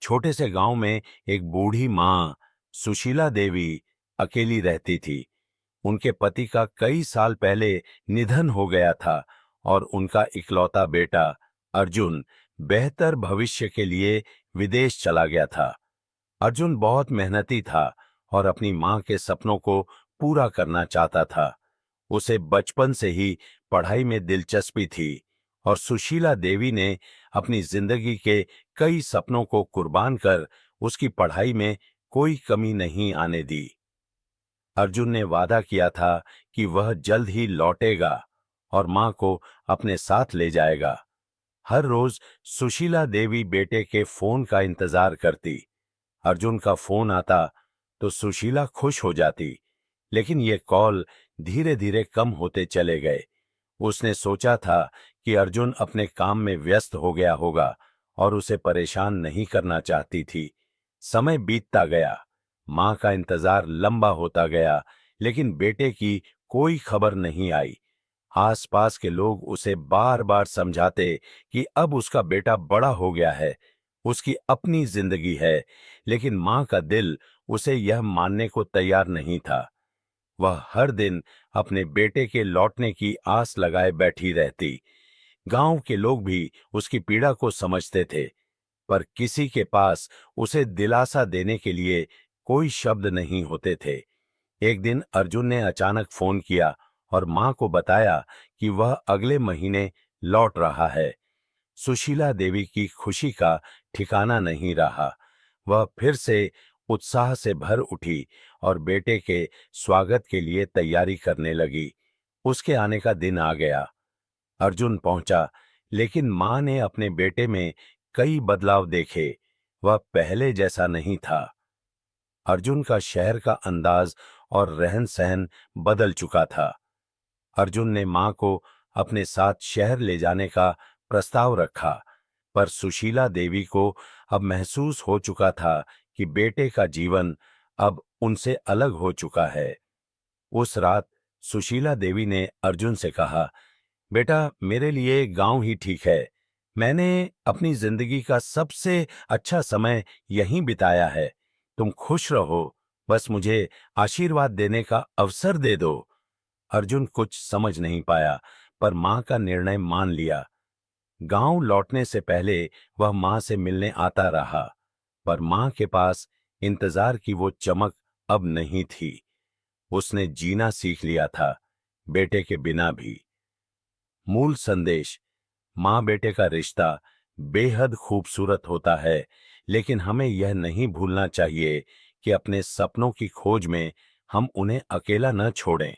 छोटे से गांव में एक बूढ़ी माँ सुशीला देवी अकेली रहती थी। उनके पति का कई साल पहले निधन हो गया था और उनका इकलौता बेटा अर्जुन बेहतर भविष्य के लिए विदेश चला गया था। अर्जुन बहुत मेहनती था और अपनी माँ के सपनों को पूरा करना चाहता था। उसे बचपन से ही पढ़ाई में दिलचस्पी थी और सुशीला देवी ने अपनी जिंदगी के कई सपनों को कुर्बान कर उसकी पढ़ाई में कोई कमी नहीं आने दी। अर्जुन ने वादा किया था कि वह जल्द ही लौटेगा और मां को अपने साथ ले जाएगा। हर रोज सुशीला देवी बेटे के फोन का इंतजार करती। अर्जुन का फोन आता तो सुशीला खुश हो जाती, लेकिन ये कॉल धीरे धीरे कम होते चले गए। उसने सोचा था कि अर्जुन अपने काम में व्यस्त हो गया होगा और उसे परेशान नहीं करना चाहती थी। समय बीतता गया, मां का इंतजार लंबा होता गया, लेकिन बेटे की कोई खबर नहीं आई। आसपास के लोग उसे बार बार समझाते कि अब उसका बेटा बड़ा हो गया है, उसकी अपनी जिंदगी है, लेकिन मां का दिल उसे यह मानने को तैयार नहीं था। वह हर दिन अपने बेटे के लौटने की आस लगाए बैठी रहती। गांव के लोग भी उसकी पीड़ा को समझते थे, पर किसी के पास उसे दिलासा देने के लिए कोई शब्द नहीं होते थे। एक दिन अर्जुन ने अचानक फोन किया और मां को बताया कि वह अगले महीने लौट रहा है। सुशीला देवी की खुशी का ठिकाना नहीं रहा। वह फिर से उत्साह से भर उठी और बेटे के स्वागत के लिए तैयारी करने लगी। उसके आने का दिन आ गया। अर्जुन पहुंचा, लेकिन मां ने अपने बेटे में कई बदलाव देखे। वह पहले जैसा नहीं था। अर्जुन का शहर का अंदाज और रहन-सहन बदल चुका था। अर्जुन ने मां को अपने साथ शहर ले जाने का प्रस्ताव रखा, पर सुशीला देवी को अब महसूस हो चुका था कि बेटे का जीवन अब उनसे अलग हो चुका है। उस रात सुशीला देवी ने अर्जुन से कहा, बेटा, मेरे लिए गांव ही ठीक है। मैंने अपनी जिंदगी का सबसे अच्छा समय यहीं बिताया है। तुम खुश रहो, बस मुझे आशीर्वाद देने का अवसर दे दो। अर्जुन कुछ समझ नहीं पाया, पर मां का निर्णय मान लिया। गांव लौटने से पहले वह मां से मिलने आता रहा, पर मां के पास इंतजार की वो चमक अब नहीं थी। उसने जीना सीख लिया था, बेटे के बिना भी। मूल संदेश: मां बेटे का रिश्ता बेहद खूबसूरत होता है, लेकिन हमें यह नहीं भूलना चाहिए कि अपने सपनों की खोज में हम उन्हें अकेला न छोड़ें।